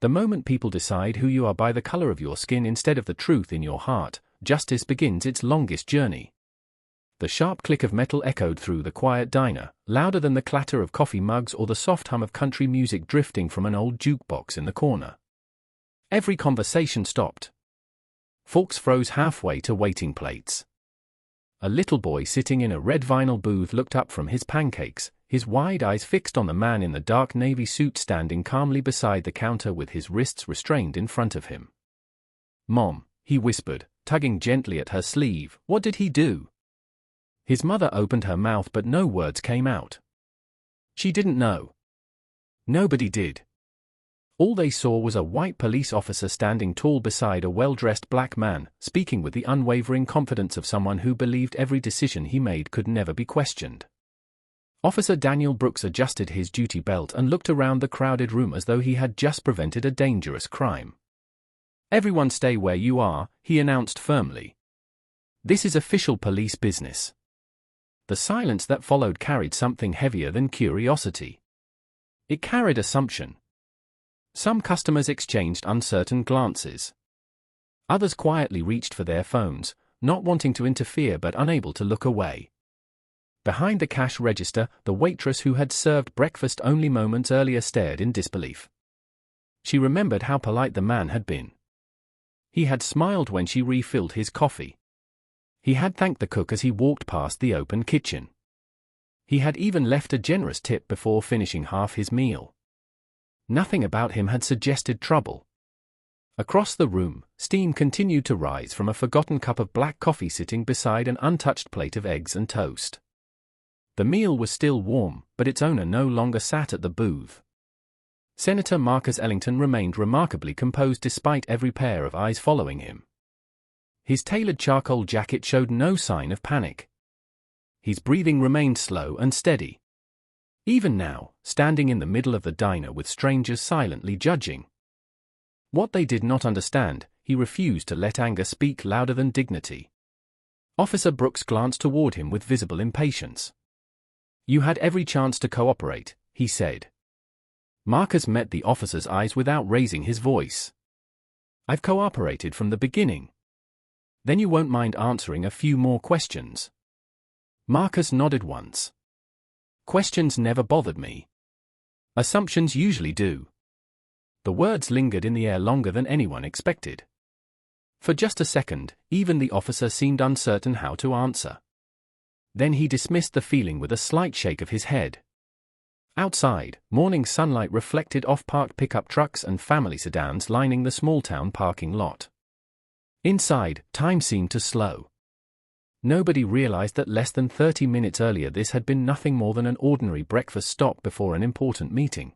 The moment people decide who you are by the color of your skin instead of the truth in your heart, justice begins its longest journey. The sharp click of metal echoed through the quiet diner, louder than the clatter of coffee mugs or the soft hum of country music drifting from an old jukebox in the corner. Every conversation stopped. Forks froze halfway to waiting plates. A little boy sitting in a red vinyl booth looked up from his pancakes, his wide eyes fixed on the man in the dark navy suit standing calmly beside the counter with his wrists restrained in front of him. "Mom," he whispered, tugging gently at her sleeve, "what did he do?" His mother opened her mouth but no words came out. She didn't know. Nobody did. All they saw was a white police officer standing tall beside a well-dressed black man, speaking with the unwavering confidence of someone who believed every decision he made could never be questioned. Officer Daniel Brooks adjusted his duty belt and looked around the crowded room as though he had just prevented a dangerous crime. "Everyone stay where you are," he announced firmly. "This is official police business." The silence that followed carried something heavier than curiosity. It carried assumption. Some customers exchanged uncertain glances. Others quietly reached for their phones, not wanting to interfere but unable to look away. Behind the cash register, the waitress who had served breakfast only moments earlier stared in disbelief. She remembered how polite the man had been. He had smiled when she refilled his coffee. He had thanked the cook as he walked past the open kitchen. He had even left a generous tip before finishing half his meal. Nothing about him had suggested trouble. Across the room, steam continued to rise from a forgotten cup of black coffee sitting beside an untouched plate of eggs and toast. The meal was still warm, but its owner no longer sat at the booth. Senator Marcus Ellington remained remarkably composed despite every pair of eyes following him. His tailored charcoal jacket showed no sign of panic. His breathing remained slow and steady. Even now, standing in the middle of the diner with strangers silently judging. What they did not understand, he refused to let anger speak louder than dignity. Officer Brooks glanced toward him with visible impatience. "You had every chance to cooperate," he said. Marcus met the officer's eyes without raising his voice. "I've cooperated from the beginning." "Then you won't mind answering a few more questions?" Marcus nodded once. "Questions never bothered me. Assumptions usually do." The words lingered in the air longer than anyone expected. For just a second, even the officer seemed uncertain how to answer. Then he dismissed the feeling with a slight shake of his head. Outside, morning sunlight reflected off parked pickup trucks and family sedans lining the small-town parking lot. Inside, time seemed to slow. Nobody realized that less than 30 minutes earlier this had been nothing more than an ordinary breakfast stop before an important meeting.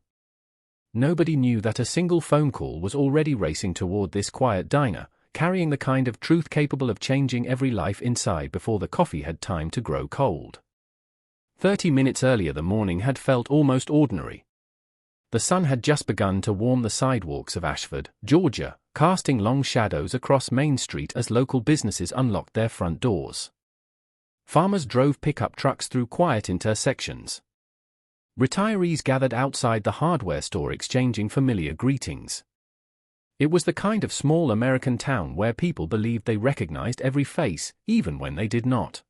Nobody knew that a single phone call was already racing toward this quiet diner, carrying the kind of truth capable of changing every life inside before the coffee had time to grow cold. 30 minutes earlier the morning had felt almost ordinary. The sun had just begun to warm the sidewalks of Ashford, Georgia, casting long shadows across Main Street as local businesses unlocked their front doors. Farmers drove pickup trucks through quiet intersections. Retirees gathered outside the hardware store exchanging familiar greetings. It was the kind of small American town where people believed they recognized every face, even when they did not.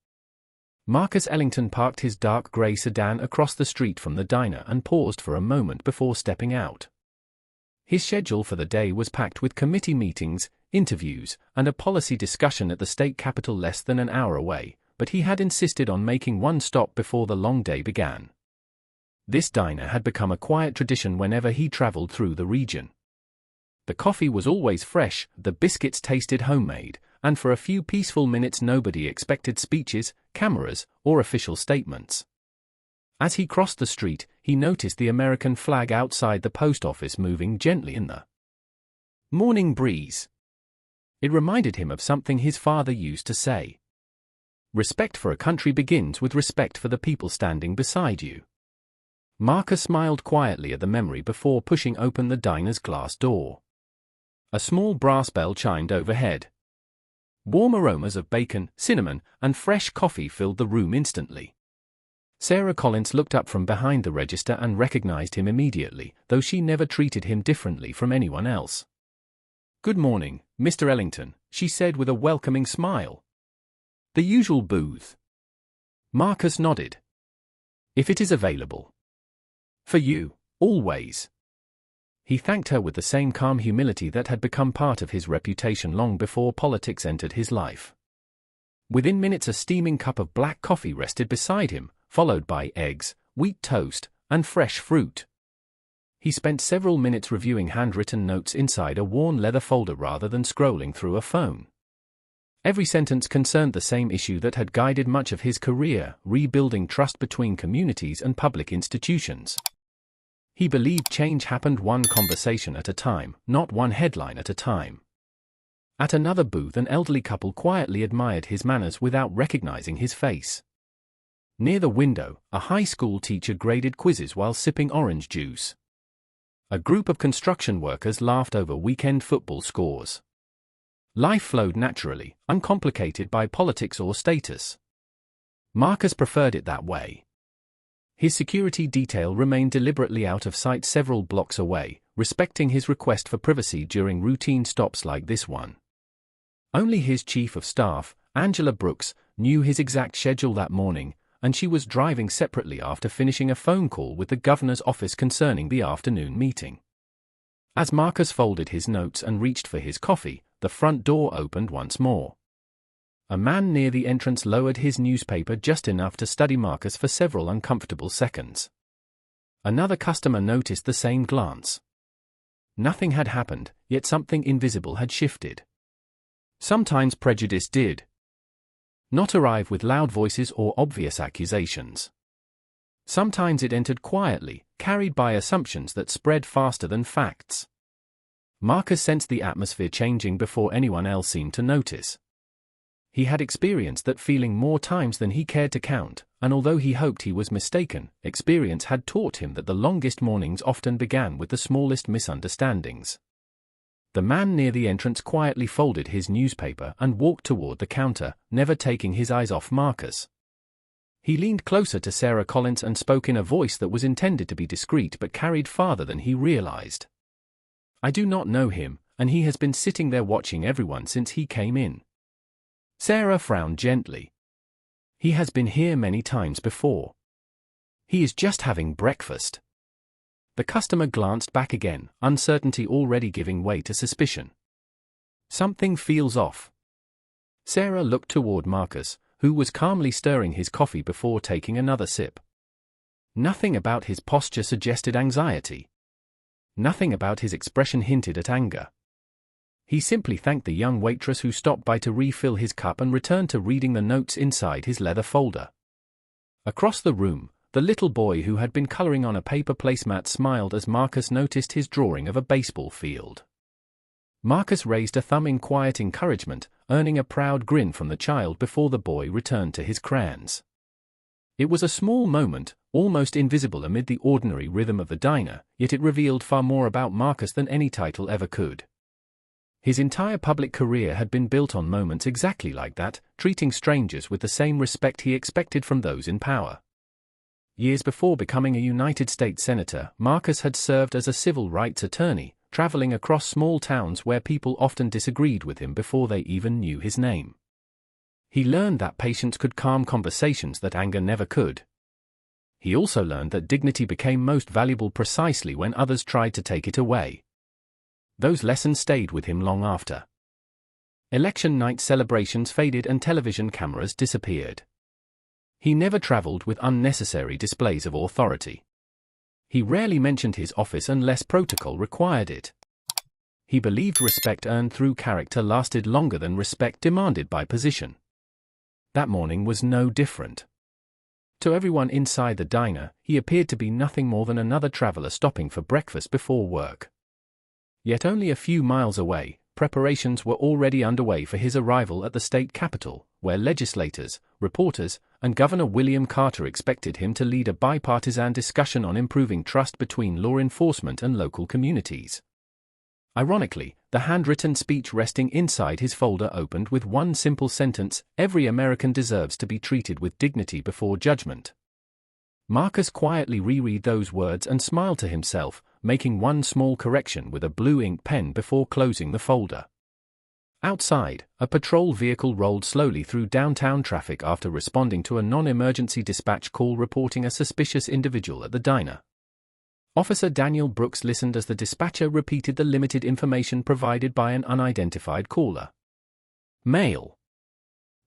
Marcus Ellington parked his dark gray sedan across the street from the diner and paused for a moment before stepping out. His schedule for the day was packed with committee meetings, interviews, and a policy discussion at the state capitol less than an hour away, but he had insisted on making one stop before the long day began. This diner had become a quiet tradition whenever he traveled through the region. The coffee was always fresh, the biscuits tasted homemade, and for a few peaceful minutes nobody expected speeches, cameras, or official statements. As he crossed the street, he noticed the American flag outside the post office moving gently in the morning breeze. It reminded him of something his father used to say. "Respect for a country begins with respect for the people standing beside you." Marcus smiled quietly at the memory before pushing open the diner's glass door. A small brass bell chimed overhead. Warm aromas of bacon, cinnamon, and fresh coffee filled the room instantly. Sarah Collins looked up from behind the register and recognized him immediately, though she never treated him differently from anyone else. "Good morning, Mr. Ellington," she said with a welcoming smile. "The usual booth?" Marcus nodded. "If it is available." "For you, always." He thanked her with the same calm humility that had become part of his reputation long before politics entered his life. Within minutes a steaming cup of black coffee rested beside him, followed by eggs, wheat toast, and fresh fruit. He spent several minutes reviewing handwritten notes inside a worn leather folder rather than scrolling through a phone. Every sentence concerned the same issue that had guided much of his career: rebuilding trust between communities and public institutions. He believed change happened one conversation at a time, not one headline at a time. At another booth, an elderly couple quietly admired his manners without recognizing his face. Near the window, a high school teacher graded quizzes while sipping orange juice. A group of construction workers laughed over weekend football scores. Life flowed naturally, uncomplicated by politics or status. Marcus preferred it that way. His security detail remained deliberately out of sight several blocks away, respecting his request for privacy during routine stops like this one. Only his chief of staff, Angela Brooks, knew his exact schedule that morning, and she was driving separately after finishing a phone call with the governor's office concerning the afternoon meeting. As Marcus folded his notes and reached for his coffee, the front door opened once more. A man near the entrance lowered his newspaper just enough to study Marcus for several uncomfortable seconds. Another customer noticed the same glance. Nothing had happened, yet something invisible had shifted. Sometimes prejudice did not arrive with loud voices or obvious accusations. Sometimes it entered quietly, carried by assumptions that spread faster than facts. Marcus sensed the atmosphere changing before anyone else seemed to notice. He had experienced that feeling more times than he cared to count, and although he hoped he was mistaken, experience had taught him that the longest mornings often began with the smallest misunderstandings. The man near the entrance quietly folded his newspaper and walked toward the counter, never taking his eyes off Marcus. He leaned closer to Sarah Collins and spoke in a voice that was intended to be discreet but carried farther than he realized. "I do not know him, and he has been sitting there watching everyone since he came in." Sarah frowned gently. "He has been here many times before. He is just having breakfast." The customer glanced back again, uncertainty already giving way to suspicion. "Something feels off." Sarah looked toward Marcus, who was calmly stirring his coffee before taking another sip. Nothing about his posture suggested anxiety. Nothing about his expression hinted at anger. He simply thanked the young waitress who stopped by to refill his cup and returned to reading the notes inside his leather folder. Across the room, the little boy who had been coloring on a paper placemat smiled as Marcus noticed his drawing of a baseball field. Marcus raised a thumb in quiet encouragement, earning a proud grin from the child before the boy returned to his crayons. It was a small moment, almost invisible amid the ordinary rhythm of the diner, yet it revealed far more about Marcus than any title ever could. His entire public career had been built on moments exactly like that, treating strangers with the same respect he expected from those in power. Years before becoming a United States Senator, Marcus had served as a civil rights attorney, traveling across small towns where people often disagreed with him before they even knew his name. He learned that patience could calm conversations that anger never could. He also learned that dignity became most valuable precisely when others tried to take it away. Those lessons stayed with him long after. Election night celebrations faded and television cameras disappeared. He never traveled with unnecessary displays of authority. He rarely mentioned his office unless protocol required it. He believed respect earned through character lasted longer than respect demanded by position. That morning was no different. To everyone inside the diner, he appeared to be nothing more than another traveler stopping for breakfast before work. Yet only a few miles away, preparations were already underway for his arrival at the state capitol, where legislators, reporters, and Governor William Carter expected him to lead a bipartisan discussion on improving trust between law enforcement and local communities. Ironically, the handwritten speech resting inside his folder opened with one simple sentence: "Every American deserves to be treated with dignity before judgment." Marcus quietly reread those words and smiled to himself, making one small correction with a blue ink pen before closing the folder. Outside, a patrol vehicle rolled slowly through downtown traffic after responding to a non-emergency dispatch call reporting a suspicious individual at the diner. Officer Daniel Brooks listened as the dispatcher repeated the limited information provided by an unidentified caller. Male.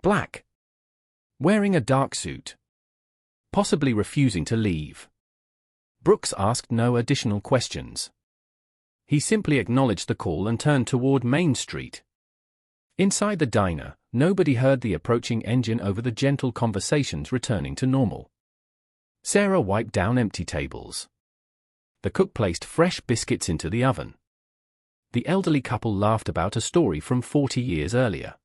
Black. Wearing a dark suit. Possibly refusing to leave. Brooks asked no additional questions. He simply acknowledged the call and turned toward Main Street. Inside the diner, nobody heard the approaching engine over the gentle conversations returning to normal. Sarah wiped down empty tables. The cook placed fresh biscuits into the oven. The elderly couple laughed about a story from 40 years earlier.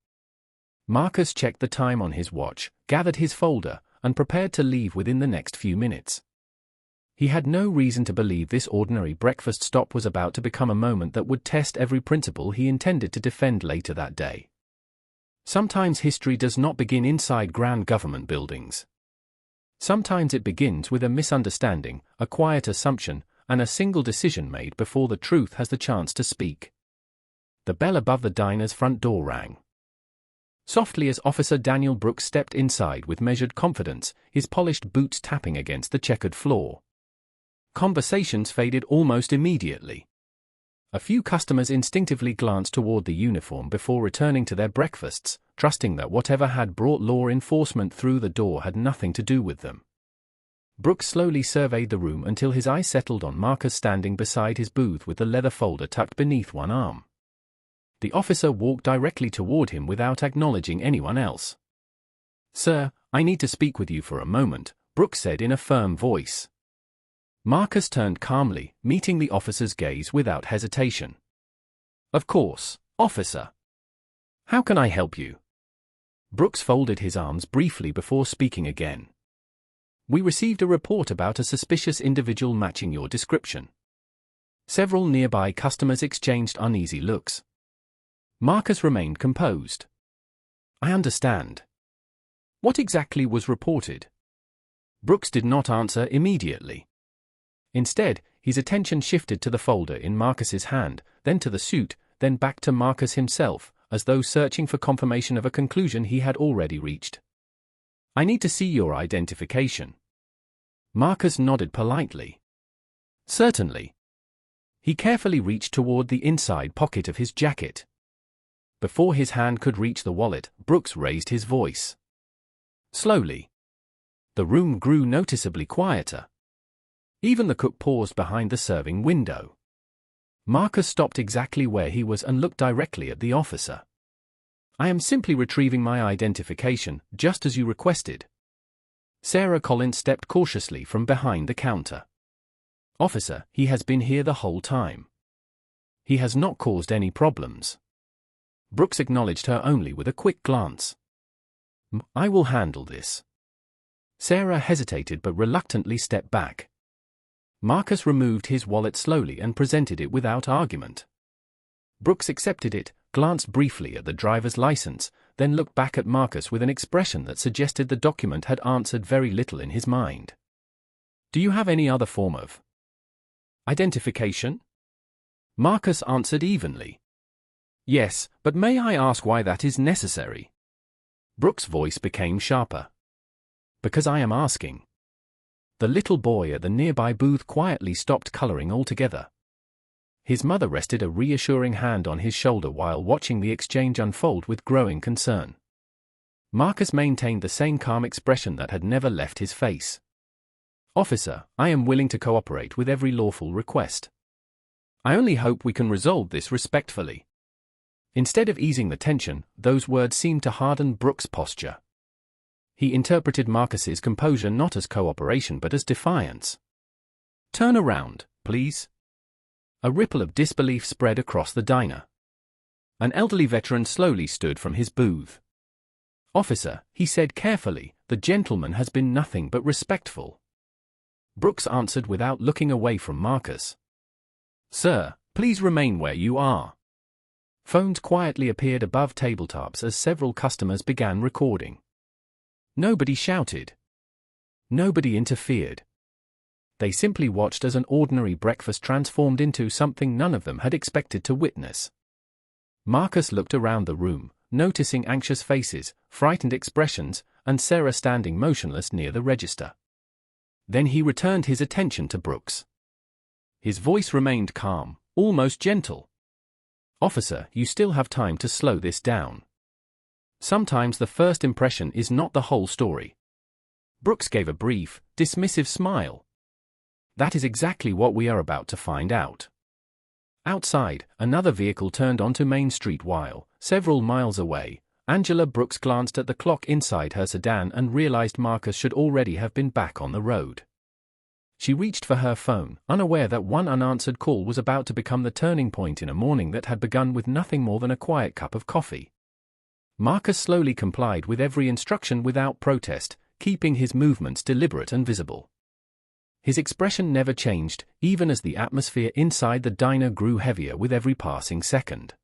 Marcus checked the time on his watch, gathered his folder, and prepared to leave within the next few minutes. He had no reason to believe this ordinary breakfast stop was about to become a moment that would test every principle he intended to defend later that day. Sometimes history does not begin inside grand government buildings. Sometimes it begins with a misunderstanding, a quiet assumption, and a single decision made before the truth has the chance to speak. The bell above the diner's front door rang. Softly as Officer Daniel Brooks stepped inside with measured confidence, his polished boots tapping against the checkered floor. Conversations faded almost immediately. A few customers instinctively glanced toward the uniform before returning to their breakfasts, trusting that whatever had brought law enforcement through the door had nothing to do with them. Brooks slowly surveyed the room until his eye settled on Marcus standing beside his booth with the leather folder tucked beneath one arm. The officer walked directly toward him without acknowledging anyone else. "Sir, I need to speak with you for a moment," Brooks said in a firm voice. Marcus turned calmly, meeting the officer's gaze without hesitation. "Of course, officer. How can I help you?" Brooks folded his arms briefly before speaking again. "We received a report about a suspicious individual matching your description." Several nearby customers exchanged uneasy looks. Marcus remained composed. "I understand. What exactly was reported?" Brooks did not answer immediately. Instead, his attention shifted to the folder in Marcus's hand, then to the suit, then back to Marcus himself, as though searching for confirmation of a conclusion he had already reached. "I need to see your identification." Marcus nodded politely. "Certainly." He carefully reached toward the inside pocket of his jacket. Before his hand could reach the wallet, Brooks raised his voice. Slowly. The room grew noticeably quieter. Even the cook paused behind the serving window. Marcus stopped exactly where he was and looked directly at the officer. "I am simply retrieving my identification, just as you requested." Sarah Collins stepped cautiously from behind the counter. "Officer, he has been here the whole time. He has not caused any problems." Brooks acknowledged her only with a quick glance. "I will handle this." Sarah hesitated but reluctantly stepped back. Marcus removed his wallet slowly and presented it without argument. Brooks accepted it, glanced briefly at the driver's license, then looked back at Marcus with an expression that suggested the document had answered very little in his mind. "Do you have any other form of identification?" Marcus answered evenly. "Yes, but may I ask why that is necessary?" Brooks' voice became sharper. "Because I am asking." The little boy at the nearby booth quietly stopped coloring altogether. His mother rested a reassuring hand on his shoulder while watching the exchange unfold with growing concern. Marcus maintained the same calm expression that had never left his face. "Officer, I am willing to cooperate with every lawful request. I only hope we can resolve this respectfully." Instead of easing the tension, those words seemed to harden Brooks' posture. He interpreted Marcus's composure not as cooperation but as defiance. "Turn around, please." A ripple of disbelief spread across the diner. An elderly veteran slowly stood from his booth. "Officer," he said carefully, "the gentleman has been nothing but respectful." Brooks answered without looking away from Marcus. "Sir, please remain where you are." Phones quietly appeared above tabletops as several customers began recording. Nobody shouted. Nobody interfered. They simply watched as an ordinary breakfast transformed into something none of them had expected to witness. Marcus looked around the room, noticing anxious faces, frightened expressions, and Sarah standing motionless near the register. Then he returned his attention to Brooks. His voice remained calm, almost gentle. "Officer, you still have time to slow this down. Sometimes the first impression is not the whole story." Brooks gave a brief, dismissive smile. "That is exactly what we are about to find out." Outside, another vehicle turned onto Main Street while, several miles away, Angela Brooks glanced at the clock inside her sedan and realized Marcus should already have been back on the road. She reached for her phone, unaware that one unanswered call was about to become the turning point in a morning that had begun with nothing more than a quiet cup of coffee. Marcus slowly complied with every instruction without protest, keeping his movements deliberate and visible. His expression never changed, even as the atmosphere inside the diner grew heavier with every passing second.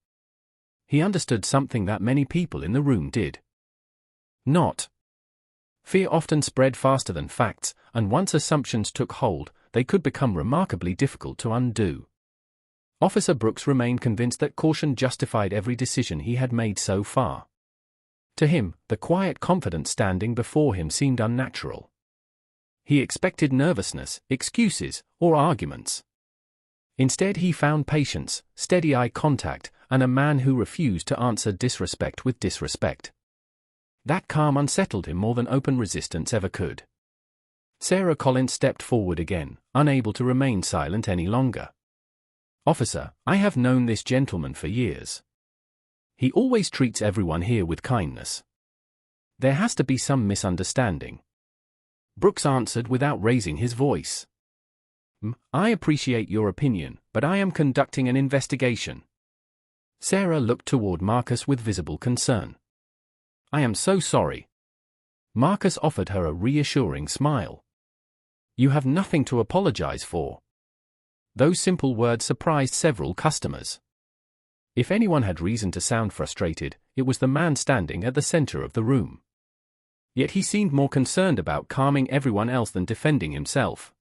He understood something that many people in the room did. Not. Fear often spread faster than facts, and once assumptions took hold, they could become remarkably difficult to undo. Officer Brooks remained convinced that caution justified every decision he had made so far. To him, the quiet confidence standing before him seemed unnatural. He expected nervousness, excuses, or arguments. Instead he found patience, steady eye contact, and a man who refused to answer disrespect with disrespect. That calm unsettled him more than open resistance ever could. Sarah Collins stepped forward again, unable to remain silent any longer. "Officer, I have known this gentleman for years. He always treats everyone here with kindness. There has to be some misunderstanding." Brooks answered without raising his voice. "I appreciate your opinion, but I am conducting an investigation." Sarah looked toward Marcus with visible concern. "I am so sorry." Marcus offered her a reassuring smile. "You have nothing to apologize for." Those simple words surprised several customers. If anyone had reason to sound frustrated, it was the man standing at the center of the room. Yet he seemed more concerned about calming everyone else than defending himself.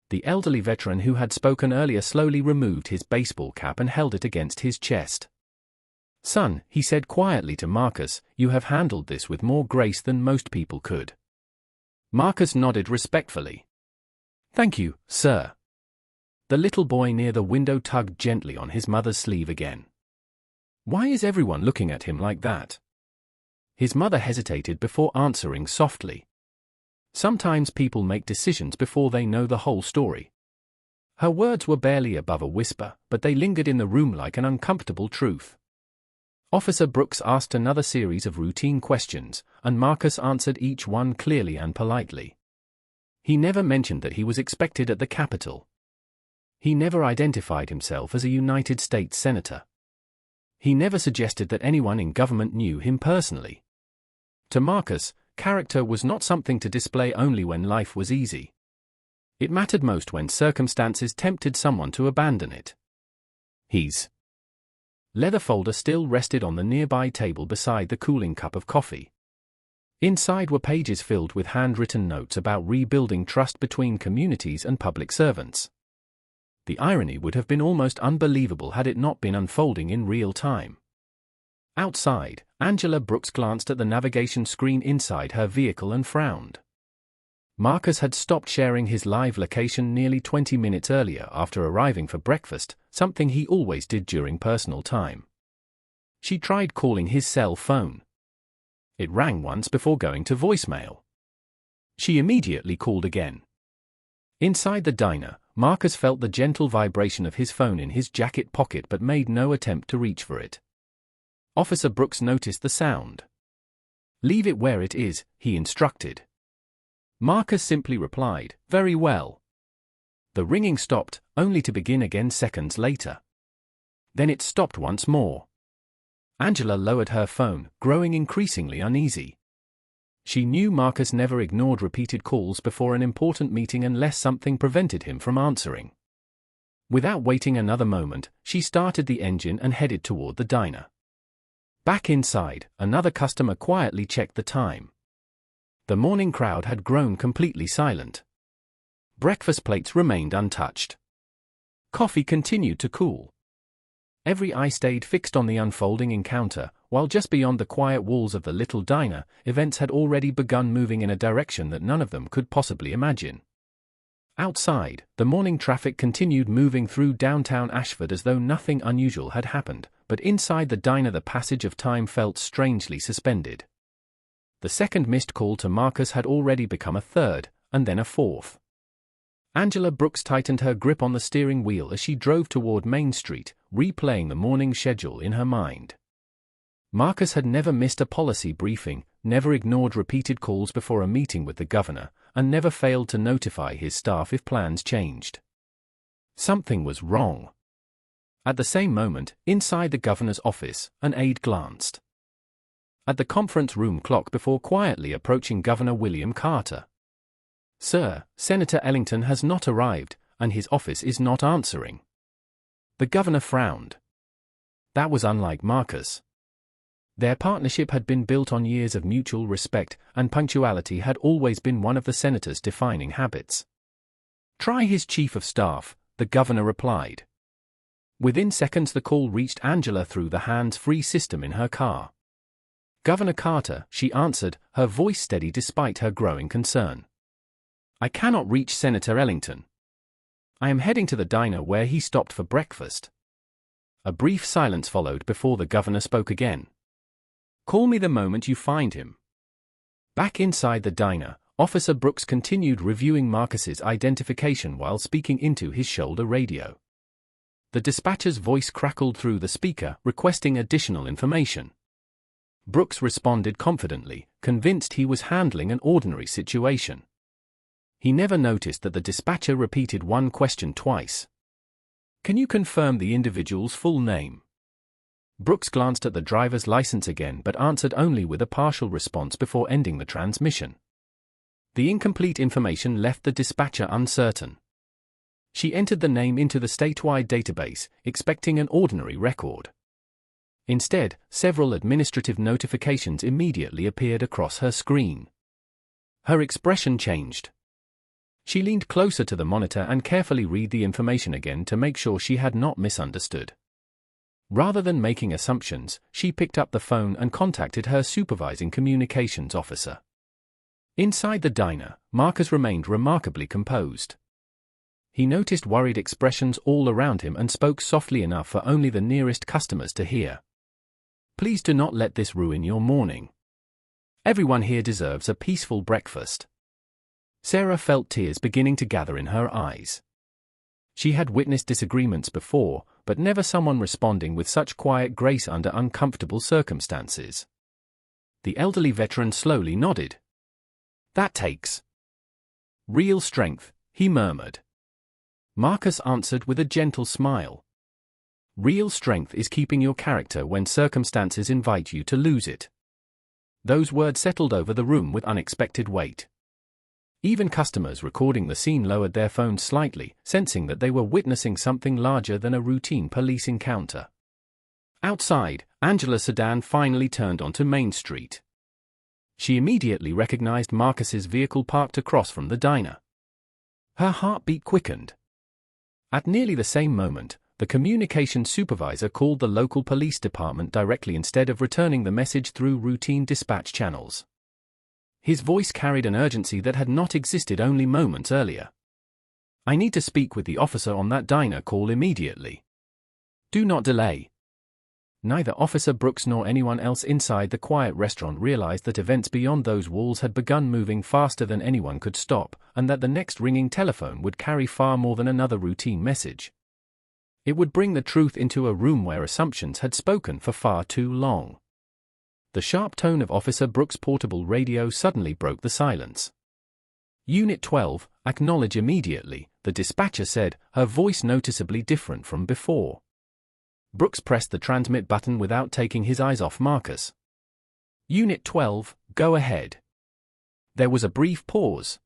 The elderly veteran who had spoken earlier slowly removed his baseball cap and held it against his chest. "Son," he said quietly to Marcus, "you have handled this with more grace than most people could." Marcus nodded respectfully. "Thank you, sir." The little boy near the window tugged gently on his mother's sleeve again. "Why is everyone looking at him like that?" His mother hesitated before answering softly. "Sometimes people make decisions before they know the whole story." Her words were barely above a whisper, but they lingered in the room like an uncomfortable truth. Officer Brooks asked another series of routine questions, and Marcus answered each one clearly and politely. He never mentioned that he was expected at the Capitol. He never identified himself as a United States Senator. He never suggested that anyone in government knew him personally. To Marcus, character was not something to display only when life was easy. It mattered most when circumstances tempted someone to abandon it. His leather folder still rested on the nearby table beside the cooling cup of coffee. Inside were pages filled with handwritten notes about rebuilding trust between communities and public servants. The irony would have been almost unbelievable had it not been unfolding in real time. Outside, Angela Brooks glanced at the navigation screen inside her vehicle and frowned. Marcus had stopped sharing his live location nearly 20 minutes earlier after arriving for breakfast, something he always did during personal time. She tried calling his cell phone. It rang once before going to voicemail. She immediately called again. Inside the diner, Marcus felt the gentle vibration of his phone in his jacket pocket but made no attempt to reach for it. Officer Brooks noticed the sound. "Leave it where it is," he instructed. Marcus simply replied, "Very well." The ringing stopped, only to begin again seconds later. Then it stopped once more. Angela lowered her phone, growing increasingly uneasy. She knew Marcus never ignored repeated calls before an important meeting unless something prevented him from answering. Without waiting another moment, she started the engine and headed toward the diner. Back inside, another customer quietly checked the time. The morning crowd had grown completely silent. Breakfast plates remained untouched. Coffee continued to cool. Every eye stayed fixed on the unfolding encounter, while just beyond the quiet walls of the little diner, events had already begun moving in a direction that none of them could possibly imagine. Outside, the morning traffic continued moving through downtown Ashford as though nothing unusual had happened, but inside the diner the passage of time felt strangely suspended. The second missed call to Marcus had already become a third, and then a fourth. Angela Brooks tightened her grip on the steering wheel as she drove toward Main Street, replaying the morning schedule in her mind. Marcus had never missed a policy briefing, never ignored repeated calls before a meeting with the governor, and never failed to notify his staff if plans changed. Something was wrong. At the same moment, inside the governor's office, an aide glanced at the conference room clock before quietly approaching Governor William Carter. "Sir, Senator Ellington has not arrived, and his office is not answering." The governor frowned. That was unlike Marcus. Their partnership had been built on years of mutual respect, and punctuality had always been one of the senator's defining habits. "Try his chief of staff," the governor replied. Within seconds the call reached Angela through the hands-free system in her car. "Governor Carter," she answered, her voice steady despite her growing concern. "I cannot reach Senator Ellington. I am heading to the diner where he stopped for breakfast." A brief silence followed before the governor spoke again. "Call me the moment you find him." Back inside the diner, Officer Brooks continued reviewing Marcus's identification while speaking into his shoulder radio. The dispatcher's voice crackled through the speaker, requesting additional information. Brooks responded confidently, convinced he was handling an ordinary situation. He never noticed that the dispatcher repeated one question twice. "Can you confirm the individual's full name?" Brooks glanced at the driver's license again but answered only with a partial response before ending the transmission. The incomplete information left the dispatcher uncertain. She entered the name into the statewide database, expecting an ordinary record. Instead, several administrative notifications immediately appeared across her screen. Her expression changed. She leaned closer to the monitor and carefully read the information again to make sure she had not misunderstood. Rather than making assumptions, she picked up the phone and contacted her supervising communications officer. Inside the diner, Marcus remained remarkably composed. He noticed worried expressions all around him and spoke softly enough for only the nearest customers to hear. "Please do not let this ruin your morning. Everyone here deserves a peaceful breakfast." Sarah felt tears beginning to gather in her eyes. She had witnessed disagreements before, but never someone responding with such quiet grace under uncomfortable circumstances. The elderly veteran slowly nodded. "That takes real strength," he murmured. Marcus answered with a gentle smile. "Real strength is keeping your character when circumstances invite you to lose it." Those words settled over the room with unexpected weight. Even customers recording the scene lowered their phones slightly, sensing that they were witnessing something larger than a routine police encounter. Outside, Angela's sedan finally turned onto Main Street. She immediately recognized Marcus's vehicle parked across from the diner. Her heartbeat quickened. At nearly the same moment, the communications supervisor called the local police department directly instead of returning the message through routine dispatch channels. His voice carried an urgency that had not existed only moments earlier. "I need to speak with the officer on that diner call immediately. Do not delay." Neither Officer Brooks nor anyone else inside the quiet restaurant realized that events beyond those walls had begun moving faster than anyone could stop, and that the next ringing telephone would carry far more than another routine message. It would bring the truth into a room where assumptions had spoken for far too long. The sharp tone of Officer Brooks' portable radio suddenly broke the silence. "Unit 12, acknowledge immediately," the dispatcher said, her voice noticeably different from before. Brooks pressed the transmit button without taking his eyes off Marcus. "Unit 12, go ahead." There was a brief pause.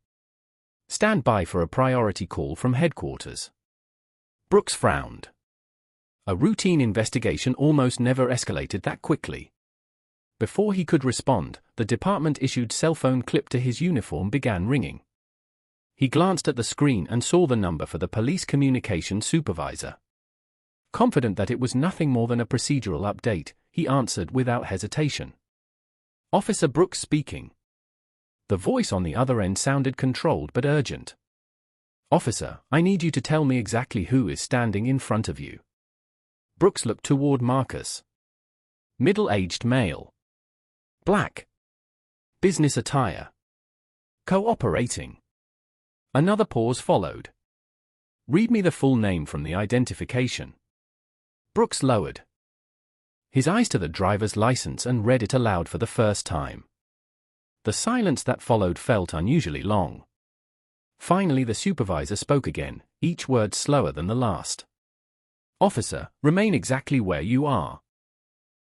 "Stand by for a priority call from headquarters." Brooks frowned. A routine investigation almost never escalated that quickly. Before he could respond, the department-issued cell phone clipped to his uniform began ringing. He glanced at the screen and saw the number for the police communications supervisor. Confident that it was nothing more than a procedural update, he answered without hesitation. "Officer Brooks speaking." The voice on the other end sounded controlled but urgent. "Officer, I need you to tell me exactly who is standing in front of you." Brooks looked toward Marcus. Middle-aged male. Black. Business attire. Cooperating. Another pause followed. "Read me the full name from the identification." Brooks lowered his eyes to the driver's license and read it aloud for the first time. The silence that followed felt unusually long. Finally, the supervisor spoke again, each word slower than the last. "Officer, remain exactly where you are.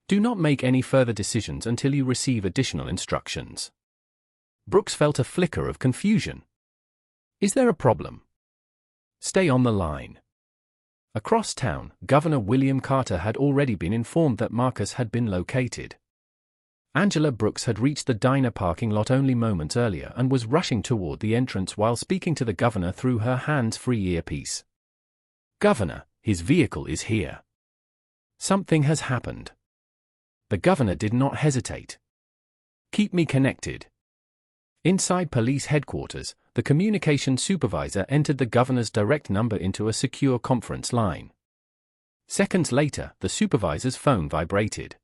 Do not make any further decisions until you receive additional instructions." Brooks felt a flicker of confusion. "Is there a problem?" "Stay on the line." Across town, Governor William Carter had already been informed that Marcus had been located. Angela Brooks had reached the diner parking lot only moments earlier and was rushing toward the entrance while speaking to the governor through her hands-free earpiece. "Governor, his vehicle is here. Something has happened." The governor did not hesitate. "Keep me connected." Inside police headquarters, the communications supervisor entered the governor's direct number into a secure conference line. Seconds later, the supervisor's phone vibrated.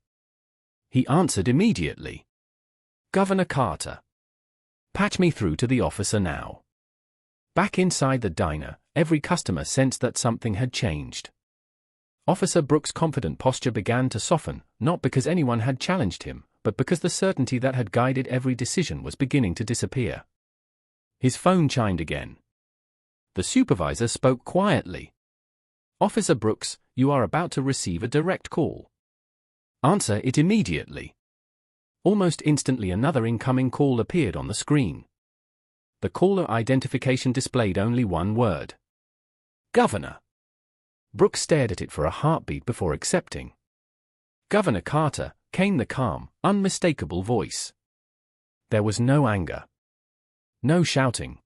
He answered immediately. "Governor Carter." "Patch me through to the officer now." Back inside the diner, every customer sensed that something had changed. Officer Brooks' confident posture began to soften, not because anyone had challenged him, but because the certainty that had guided every decision was beginning to disappear. His phone chimed again. The supervisor spoke quietly. "Officer Brooks, you are about to receive a direct call. Answer it immediately." Almost instantly, another incoming call appeared on the screen. The caller identification displayed only one word. "Governor." Brooks stared at it for a heartbeat before accepting. "Governor Carter," came the calm, unmistakable voice. There was no anger. No shouting.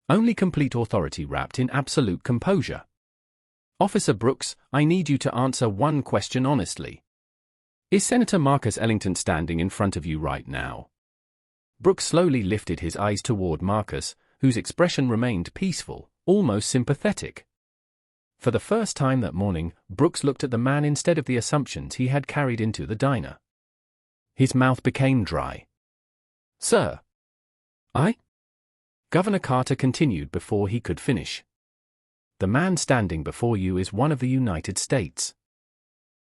Only complete authority wrapped in absolute composure. "Officer Brooks, I need you to answer one question honestly. Is Senator Marcus Ellington standing in front of you right now?" Brooks slowly lifted his eyes toward Marcus, whose expression remained peaceful, almost sympathetic. For the first time that morning, Brooks looked at the man instead of the assumptions he had carried into the diner. His mouth became dry. "Sir." "I?" Governor Carter continued before he could finish. "The man standing before you is one of the United States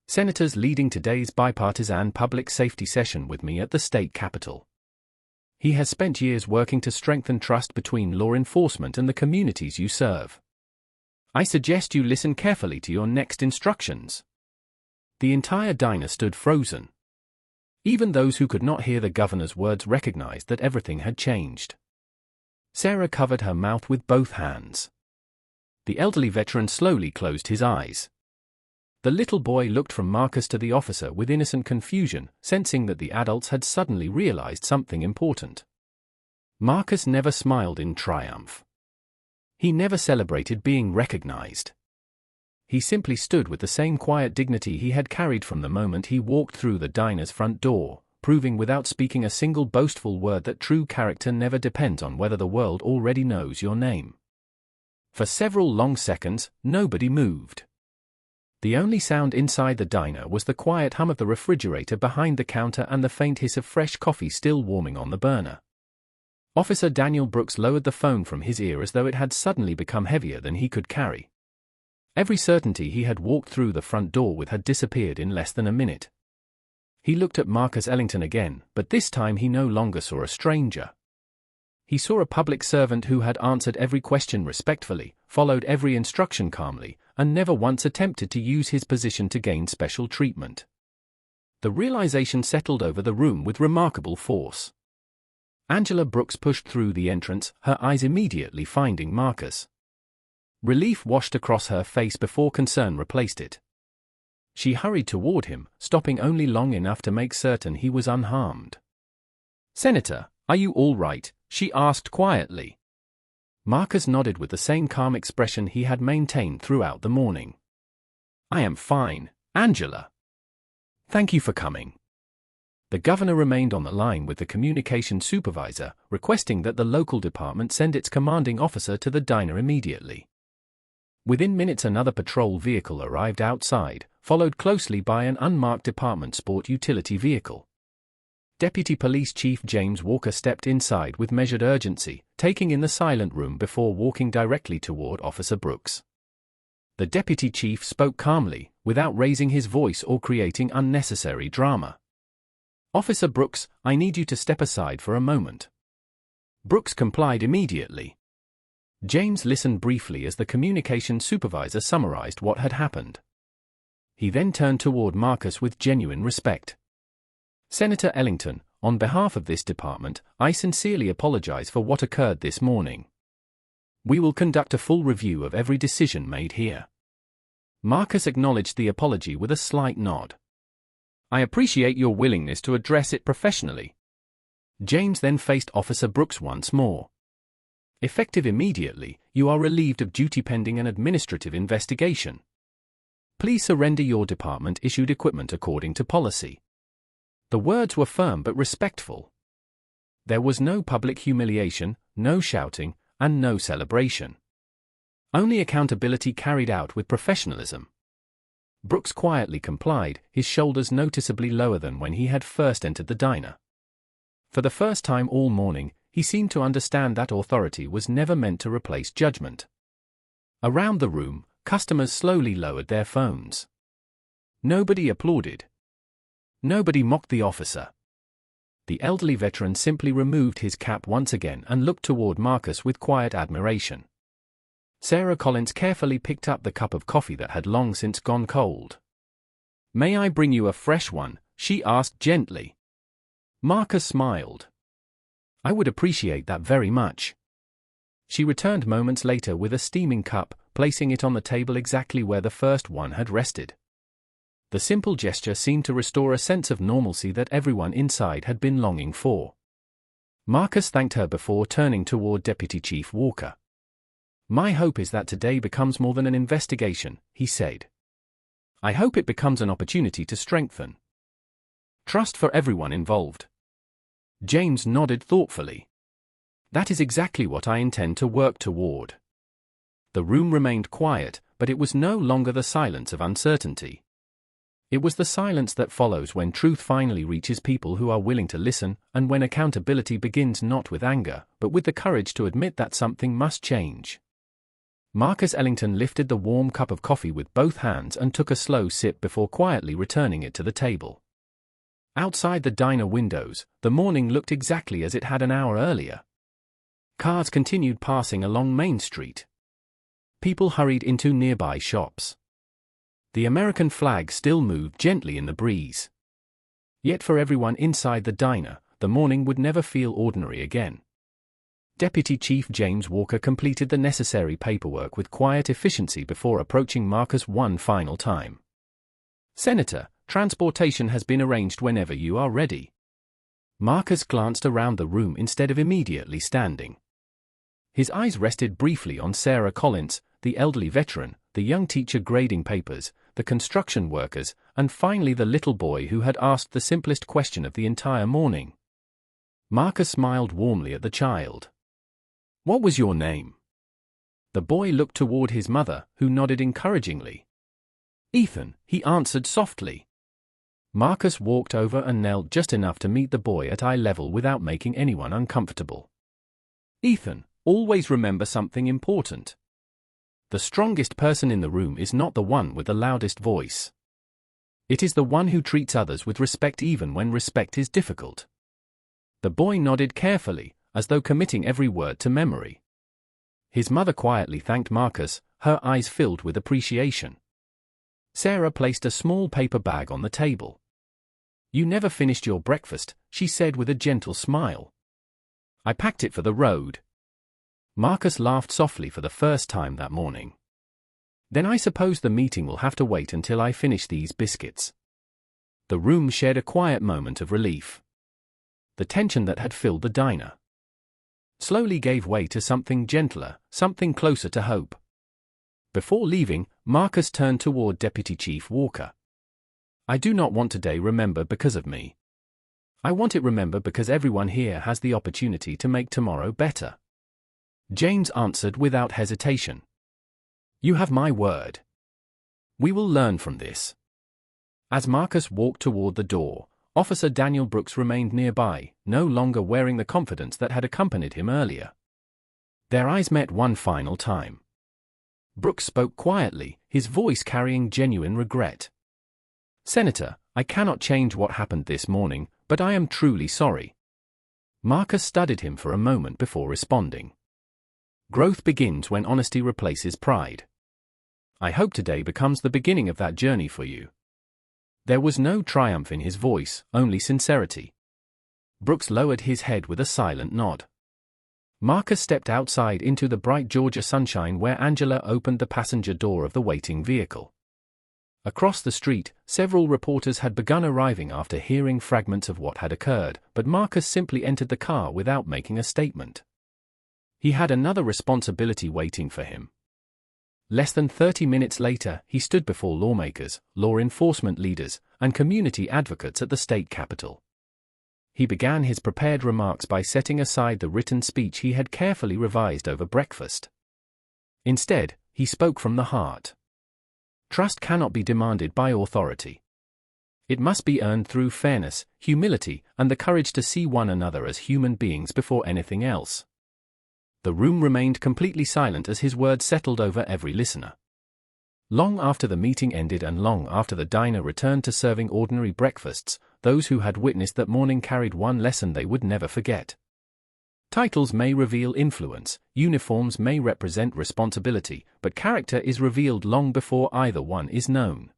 senators leading today's bipartisan public safety session with me at the state capitol. He has spent years working to strengthen trust between law enforcement and the communities you serve. I suggest you listen carefully to your next instructions." The entire diner stood frozen. Even those who could not hear the governor's words recognized that everything had changed. Sarah covered her mouth with both hands. The elderly veteran slowly closed his eyes. The little boy looked from Marcus to the officer with innocent confusion, sensing that the adults had suddenly realized something important. Marcus never smiled in triumph. He never celebrated being recognized. He simply stood with the same quiet dignity he had carried from the moment he walked through the diner's front door, proving without speaking a single boastful word that true character never depends on whether the world already knows your name. For several long seconds, nobody moved. The only sound inside the diner was the quiet hum of the refrigerator behind the counter and the faint hiss of fresh coffee still warming on the burner. Officer Daniel Brooks lowered the phone from his ear as though it had suddenly become heavier than he could carry. Every certainty he had walked through the front door with had disappeared in less than a minute. He looked at Marcus Ellington again, but this time he no longer saw a stranger. He saw a public servant who had answered every question respectfully, followed every instruction calmly, and never once attempted to use his position to gain special treatment. The realization settled over the room with remarkable force. Angela Brooks pushed through the entrance, her eyes immediately finding Marcus. Relief washed across her face before concern replaced it. She hurried toward him, stopping only long enough to make certain he was unharmed. "Senator, are you all right?" she asked quietly. Marcus nodded with the same calm expression he had maintained throughout the morning. "I am fine, Angela. Thank you for coming." The governor remained on the line with the communication supervisor, requesting that the local department send its commanding officer to the diner immediately. Within minutes another patrol vehicle arrived outside, followed closely by an unmarked department sport utility vehicle. Deputy Police Chief James Walker stepped inside with measured urgency, taking in the silent room before walking directly toward Officer Brooks. The deputy chief spoke calmly, without raising his voice or creating unnecessary drama. "Officer Brooks, I need you to step aside for a moment." Brooks complied immediately. James listened briefly as the communication supervisor summarized what had happened. He then turned toward Marcus with genuine respect. "Senator Ellington, on behalf of this department, I sincerely apologize for what occurred this morning. We will conduct a full review of every decision made here." Marcus acknowledged the apology with a slight nod. "I appreciate your willingness to address it professionally." James then faced Officer Brooks once more. "Effective immediately, you are relieved of duty pending an administrative investigation. Please surrender your department-issued equipment according to policy." The words were firm but respectful. There was no public humiliation, no shouting, and no celebration. Only accountability carried out with professionalism. Brooks quietly complied, his shoulders noticeably lower than when he had first entered the diner. For the first time all morning, he seemed to understand that authority was never meant to replace judgment. Around the room, customers slowly lowered their phones. Nobody applauded. Nobody mocked the officer. The elderly veteran simply removed his cap once again and looked toward Marcus with quiet admiration. Sarah Collins carefully picked up the cup of coffee that had long since gone cold. "May I bring you a fresh one?" she asked gently. Marcus smiled. "I would appreciate that very much." She returned moments later with a steaming cup, placing it on the table exactly where the first one had rested. The simple gesture seemed to restore a sense of normalcy that everyone inside had been longing for. Marcus thanked her before turning toward Deputy Chief Walker. "My hope is that today becomes more than an investigation," he said. "I hope it becomes an opportunity to strengthen trust for everyone involved." James nodded thoughtfully. "That is exactly what I intend to work toward." The room remained quiet, but it was no longer the silence of uncertainty. It was the silence that follows when truth finally reaches people who are willing to listen, and when accountability begins not with anger, but with the courage to admit that something must change. Marcus Ellington lifted the warm cup of coffee with both hands and took a slow sip before quietly returning it to the table. Outside the diner windows, the morning looked exactly as it had an hour earlier. Cars continued passing along Main Street. People hurried into nearby shops. The American flag still moved gently in the breeze. Yet for everyone inside the diner, the morning would never feel ordinary again. Deputy Chief James Walker completed the necessary paperwork with quiet efficiency before approaching Marcus one final time. "Senator, transportation has been arranged whenever you are ready." Marcus glanced around the room instead of immediately standing. His eyes rested briefly on Sarah Collins, the elderly veteran, the young teacher grading papers, the construction workers, and finally the little boy who had asked the simplest question of the entire morning. Marcus smiled warmly at the child. "What was your name?" The boy looked toward his mother, who nodded encouragingly. "Ethan," he answered softly. Marcus walked over and knelt just enough to meet the boy at eye level without making anyone uncomfortable. "Ethan, always remember something important. The strongest person in the room is not the one with the loudest voice. It is the one who treats others with respect even when respect is difficult." The boy nodded carefully, as though committing every word to memory. His mother quietly thanked Marcus, her eyes filled with appreciation. Sarah placed a small paper bag on the table. "You never finished your breakfast," she said with a gentle smile. "I packed it for the road." Marcus laughed softly for the first time that morning. Then I suppose the meeting will have to wait until I finish these biscuits. The room shared a quiet moment of relief. The tension that had filled the diner slowly gave way to something gentler, something closer to hope. Before leaving, Marcus turned toward Deputy Chief Walker. I do not want today remembered because of me. I want it remembered because everyone here has the opportunity to make tomorrow better. James answered without hesitation. You have my word. We will learn from this. As Marcus walked toward the door, Officer Daniel Brooks remained nearby, no longer wearing the confidence that had accompanied him earlier. Their eyes met one final time. Brooks spoke quietly, his voice carrying genuine regret. Senator, I cannot change what happened this morning, but I am truly sorry. Marcus studied him for a moment before responding. Growth begins when honesty replaces pride. I hope today becomes the beginning of that journey for you. There was no triumph in his voice, only sincerity. Brooks lowered his head with a silent nod. Marcus stepped outside into the bright Georgia sunshine where Angela opened the passenger door of the waiting vehicle. Across the street, several reporters had begun arriving after hearing fragments of what had occurred, but Marcus simply entered the car without making a statement. He had another responsibility waiting for him. Less than 30 minutes later, he stood before lawmakers, law enforcement leaders, and community advocates at the state capitol. He began his prepared remarks by setting aside the written speech he had carefully revised over breakfast. Instead, he spoke from the heart. Trust cannot be demanded by authority. It must be earned through fairness, humility, and the courage to see one another as human beings before anything else. The room remained completely silent as his words settled over every listener. Long after the meeting ended and long after the diner returned to serving ordinary breakfasts, those who had witnessed that morning carried one lesson they would never forget. Titles may reveal influence, uniforms may represent responsibility, but character is revealed long before either one is known.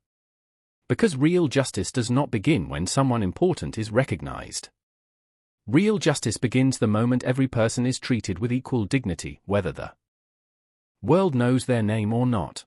Because real justice does not begin when someone important is recognized. Real justice begins the moment every person is treated with equal dignity, whether the world knows their name or not.